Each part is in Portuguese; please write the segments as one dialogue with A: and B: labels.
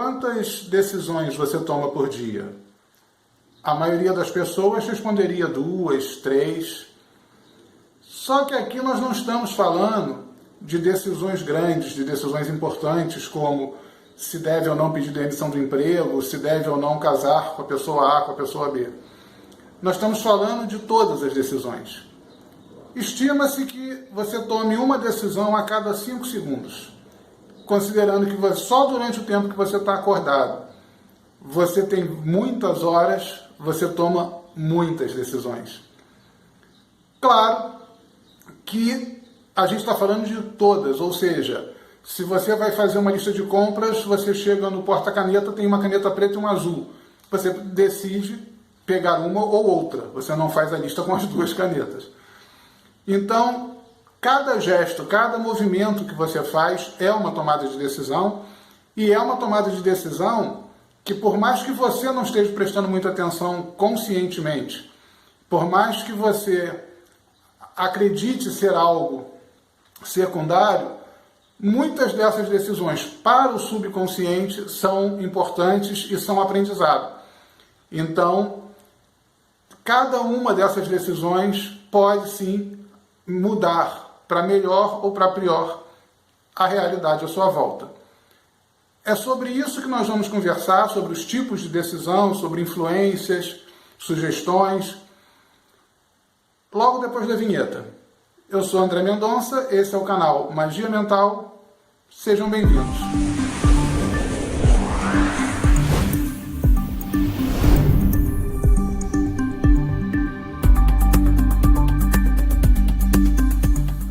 A: Quantas decisões você toma por dia? A maioria das pessoas responderia 2, 3. Só que aqui nós não estamos falando de decisões grandes, de decisões importantes, como se deve ou não pedir demissão do emprego, se deve ou não casar com a pessoa A, com a pessoa B. Nós estamos falando de todas as decisões. Estima-se que você tome uma decisão a cada 5 segundos, considerando que só durante o tempo que você está acordado, você tem muitas horas, você toma muitas decisões. Claro que a gente está falando de todas, ou seja, se você vai fazer uma lista de compras, você chega no porta-caneta, tem uma caneta preta e uma azul. Você decide pegar uma ou outra, você não faz a lista com as duas canetas. Então, cada gesto, cada movimento que você faz é uma tomada de decisão, e é uma tomada de decisão que, por mais que você não esteja prestando muita atenção conscientemente, por mais que você acredite ser algo secundário, muitas dessas decisões para o subconsciente são importantes e são aprendizado. Então, cada uma dessas decisões pode sim mudar para melhor ou para pior a realidade à sua volta. É sobre isso que nós vamos conversar, sobre os tipos de decisão, sobre influências, sugestões, logo depois da vinheta. Eu sou André Mendonça, esse é o canal Magia Mental, sejam bem-vindos.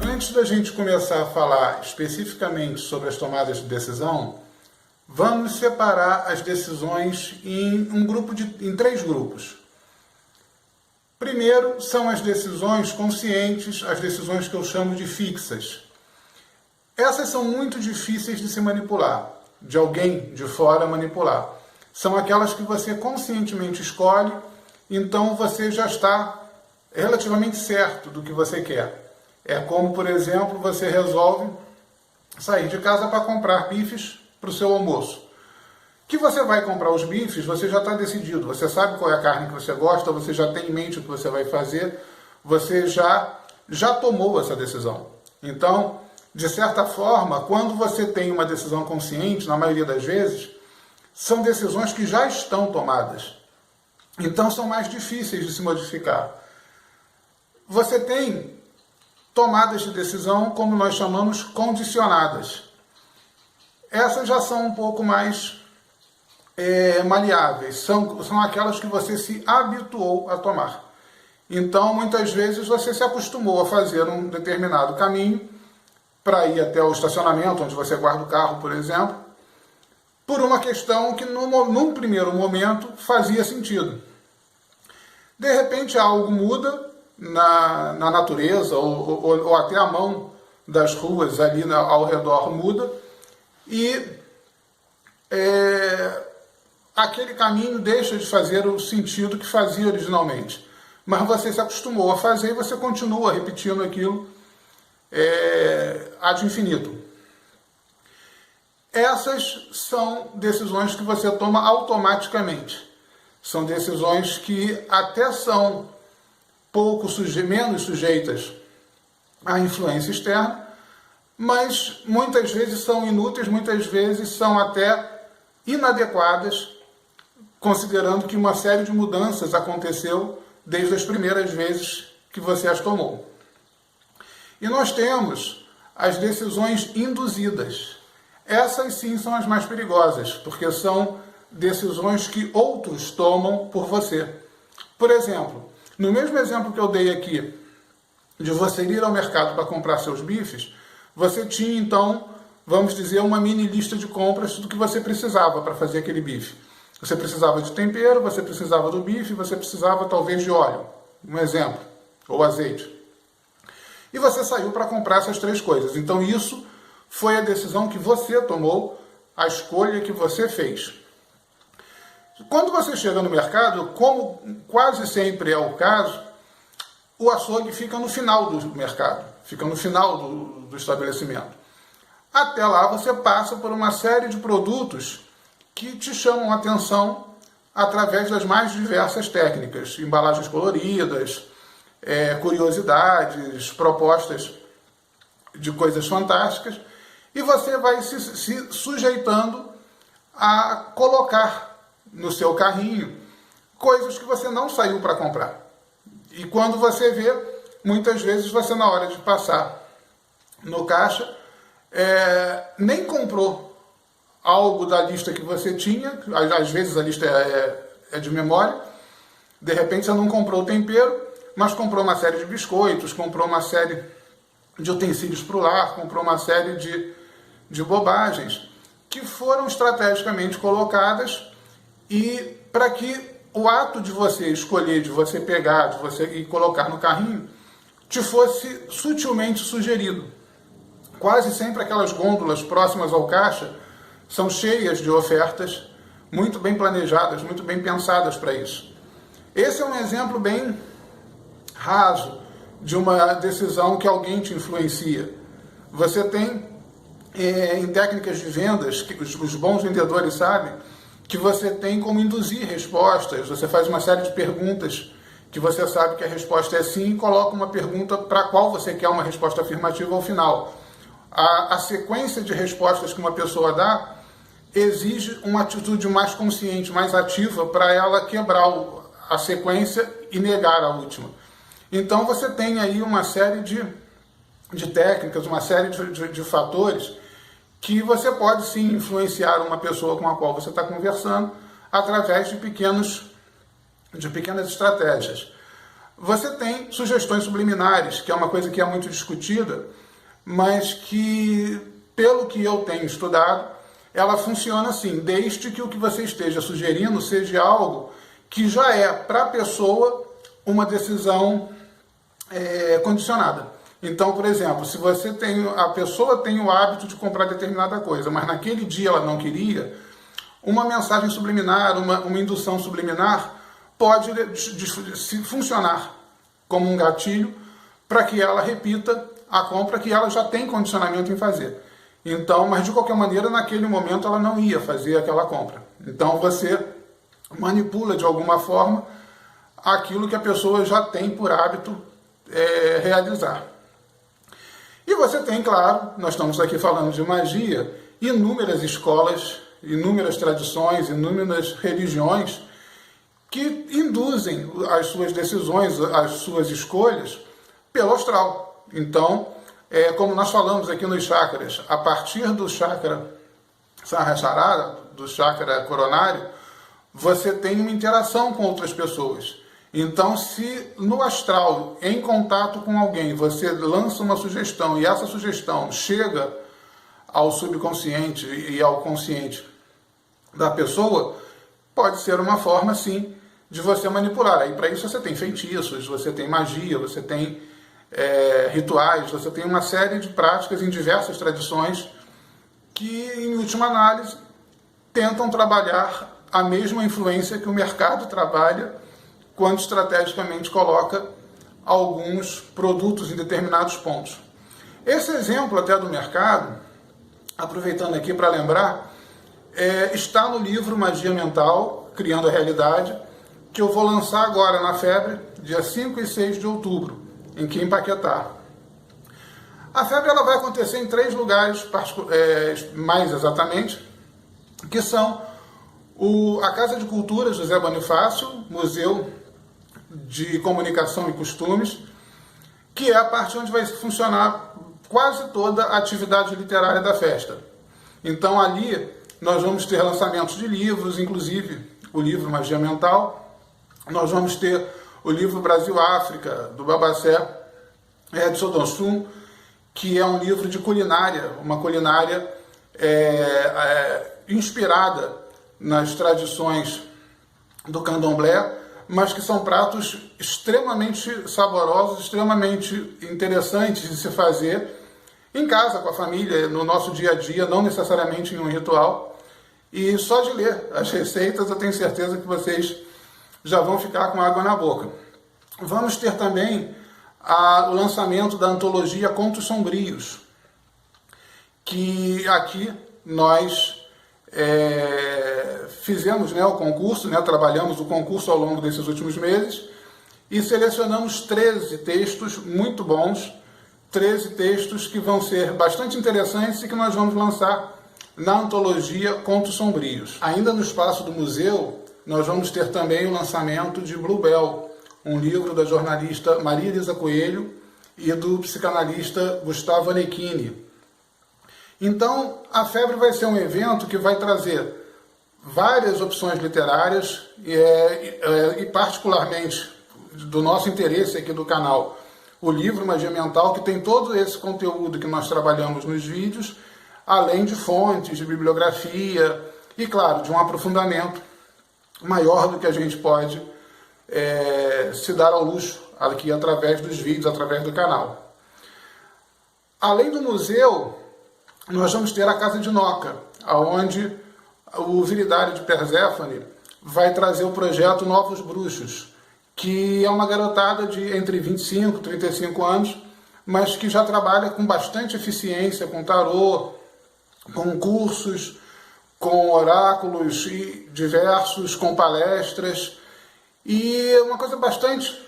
A: Antes da gente começar a falar especificamente sobre as tomadas de decisão, vamos separar as decisões em 3 grupos. Primeiro são as decisões conscientes, as decisões que eu chamo de fixas. Essas são muito difíceis de se manipular, de alguém de fora manipular. São aquelas que você conscientemente escolhe, então você já está relativamente certo do que você quer. É como, por exemplo, você resolve sair de casa para comprar bifes para o seu almoço. Que você vai comprar os bifes, você já está decidido. Você sabe qual é a carne que você gosta, você já tem em mente o que você vai fazer, você já tomou essa decisão. Então, de certa forma, quando você tem uma decisão consciente, na maioria das vezes, são decisões que já estão tomadas. Então, são mais difíceis de se modificar. Você tem tomadas de decisão, como nós chamamos, condicionadas. Essas já são um pouco mais maleáveis, são aquelas que você se habituou a tomar. Então, muitas vezes, você se acostumou a fazer um determinado caminho para ir até o estacionamento, onde você guarda o carro, por exemplo, por uma questão que, num primeiro momento, fazia sentido. De repente, algo muda na natureza, ou até a mão das ruas ali ao redor muda, e aquele caminho deixa de fazer o sentido que fazia originalmente. Mas você se acostumou a fazer e você continua repetindo aquilo ad infinito. Essas são decisões que você toma automaticamente. São decisões que até são menos sujeitas à influência externa, mas muitas vezes são inúteis, muitas vezes são até inadequadas, considerando que uma série de mudanças aconteceu desde as primeiras vezes que você as tomou. E nós temos as decisões induzidas. Essas sim são as mais perigosas, porque são decisões que outros tomam por você. Por exemplo, no mesmo exemplo que eu dei aqui, de você ir ao mercado para comprar seus bifes, você tinha então, vamos dizer, uma mini lista de compras do que você precisava para fazer aquele bife. Você precisava de tempero, você precisava do bife, você precisava talvez de óleo, um exemplo, ou azeite. E você saiu para comprar essas 3 coisas. Então isso foi a decisão que você tomou, a escolha que você fez. Quando você chega no mercado, como quase sempre é o caso, o açougue fica no final do mercado, fica no final do estabelecimento. Até lá você passa por uma série de produtos que te chamam a atenção através das mais diversas técnicas, embalagens coloridas, curiosidades, propostas de coisas fantásticas, e você vai se sujeitando a colocar no seu carrinho coisas que você não saiu para comprar. E quando você vê, muitas vezes você, na hora de passar no caixa, nem comprou algo da lista que você tinha. Às vezes a lista é de memória. De repente você não comprou o tempero, mas comprou uma série de biscoitos, comprou uma série de utensílios para o lar, comprou uma série de bobagens que foram estrategicamente colocadas, e para que o ato de você escolher, de você pegar, de você ir colocar no carrinho, te fosse sutilmente sugerido. Quase sempre aquelas gôndolas próximas ao caixa são cheias de ofertas, muito bem planejadas, muito bem pensadas para isso. Esse é um exemplo bem raso de uma decisão que alguém te influencia. Você tem, em técnicas de vendas, que os bons vendedores sabem, que você tem como induzir respostas. Você faz uma série de perguntas que você sabe que a resposta é sim, e coloca uma pergunta para a qual você quer uma resposta afirmativa ao final. A sequência de respostas que uma pessoa dá exige uma atitude mais consciente, mais ativa, para ela quebrar a sequência e negar a última. Então você tem aí uma série de técnicas, uma série de fatores que você pode sim influenciar uma pessoa com a qual você está conversando através de pequenas estratégias. Você tem sugestões subliminares, que é uma coisa que é muito discutida, mas que, pelo que eu tenho estudado, ela funciona assim, desde que o que você esteja sugerindo seja algo que já é para a pessoa uma decisão condicionada. Então, por exemplo, se a pessoa tem o hábito de comprar determinada coisa, mas naquele dia ela não queria, uma mensagem subliminar, uma indução subliminar pode funcionar como um gatilho para que ela repita a compra que ela já tem condicionamento em fazer. Então, mas de qualquer maneira, naquele momento ela não ia fazer aquela compra. Então você manipula de alguma forma aquilo que a pessoa já tem por hábito realizar. E você tem, claro, nós estamos aqui falando de magia, inúmeras escolas, inúmeras tradições, inúmeras religiões que induzem as suas decisões, as suas escolhas pelo astral. Então, como nós falamos aqui nos chakras, a partir do chakra Sahasrara, do chakra coronário, você tem uma interação com outras pessoas. Então, se no astral, em contato com alguém, você lança uma sugestão e essa sugestão chega ao subconsciente e ao consciente da pessoa, pode ser uma forma, sim, de você manipular. Aí, para isso, você tem feitiços, você tem magia, você tem rituais, você tem uma série de práticas em diversas tradições que, em última análise, tentam trabalhar a mesma influência que o mercado trabalha quando estrategicamente coloca alguns produtos em determinados pontos. Esse exemplo até do mercado, aproveitando aqui para lembrar, está no livro Magia Mental, Criando a Realidade, que eu vou lançar agora na Febre, dia 5 e 6 de outubro, aqui em Paquetá. A Febre ela vai acontecer em 3 lugares, mais exatamente, que são a Casa de Cultura José Bonifácio, Museu de Comunicação e Costumes, que é a parte onde vai funcionar quase toda a atividade literária da festa. Então ali nós vamos ter lançamentos de livros, inclusive o livro Magia Mental, nós vamos ter o livro Brasil-África, do Babacé Edson Donsum, que é um livro de culinária, uma culinária inspirada nas tradições do candomblé, mas que são pratos extremamente saborosos, extremamente interessantes de se fazer em casa, com a família, no nosso dia a dia, não necessariamente em um ritual. E só de ler as receitas eu tenho certeza que vocês já vão ficar com água na boca. Vamos ter também o lançamento da antologia Contos Sombrios, que aqui nós fizemos, né, o concurso, né, trabalhamos o concurso ao longo desses últimos meses e selecionamos 13 textos muito bons, 13 textos que vão ser bastante interessantes e que nós vamos lançar na antologia Contos Sombrios. Ainda no espaço do museu, nós vamos ter também o lançamento de Bluebell, um livro da jornalista Maria Elisa Coelho e do psicanalista Gustavo Anequini. Então, a Febre vai ser um evento que vai trazer várias opções literárias e particularmente do nosso interesse aqui do canal, o livro Magia Mental, que tem todo esse conteúdo que nós trabalhamos nos vídeos, além de fontes, de bibliografia e, claro, de um aprofundamento maior do que a gente pode se dar ao luxo aqui através dos vídeos, através do canal. Além do museu, nós vamos ter a Casa de Noca, onde o Viridário de Perséfone vai trazer o projeto Novos Bruxos, que é uma garotada de entre 25 e 35 anos, mas que já trabalha com bastante eficiência, com tarô, com cursos, com oráculos diversos, com palestras. E uma coisa bastante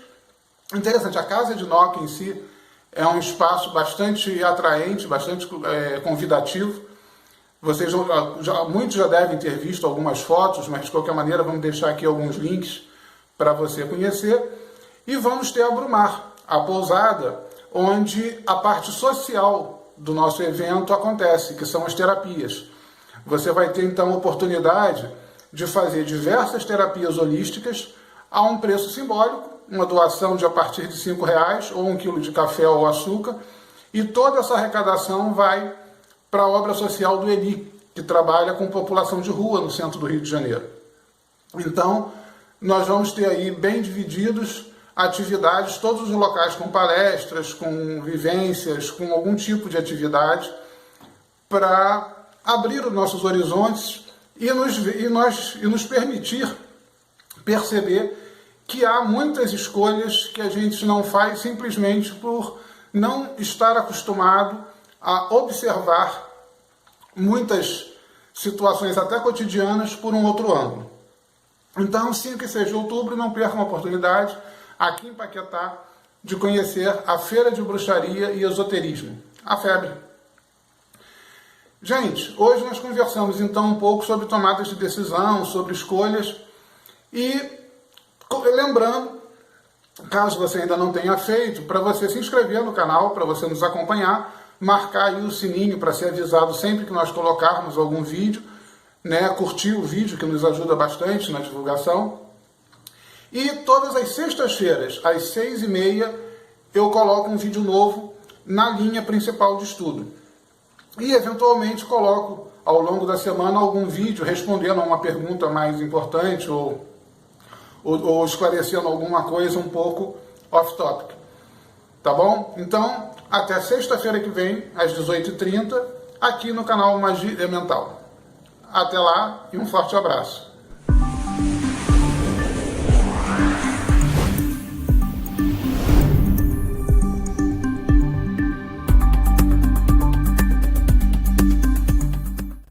A: interessante, a Casa de Noca em si é um espaço bastante atraente, bastante convidativo. Vocês muitos já devem ter visto algumas fotos, mas de qualquer maneira vamos deixar aqui alguns links para você conhecer. E vamos ter a Brumar, a pousada, onde a parte social do nosso evento acontece, que são as terapias. Você vai ter então a oportunidade de fazer diversas terapias holísticas a um preço simbólico, uma doação de a partir de R$5 ou 1 quilo de café ou açúcar, e toda essa arrecadação vai para a obra social do Eli, que trabalha com população de rua no centro do Rio de Janeiro. Então, nós vamos ter aí bem divididos atividades, todos os locais com palestras, com vivências, com algum tipo de atividade, para abrir os nossos horizontes e nos permitir perceber que há muitas escolhas que a gente não faz simplesmente por não estar acostumado a observar muitas situações até cotidianas por um outro ângulo. Então, 5 e 6 de outubro, não percam a oportunidade, aqui em Paquetá, de conhecer a Feira de Bruxaria e Esoterismo, a Febre. Gente, hoje nós conversamos então um pouco sobre tomadas de decisão, sobre escolhas, e lembrando, caso você ainda não tenha feito, para você se inscrever no canal, para você nos acompanhar, marcar aí o sininho para ser avisado sempre que nós colocarmos algum vídeo, né, curtir o vídeo, que nos ajuda bastante na divulgação. E todas as sextas-feiras, às 6h30, eu coloco um vídeo novo na linha principal de estudo. E, eventualmente, coloco, ao longo da semana, algum vídeo respondendo a uma pergunta mais importante ou esclarecendo alguma coisa um pouco off-topic. Tá bom? Então, até sexta-feira que vem, às 18h30, aqui no canal Magia Mental. Até lá e um forte abraço.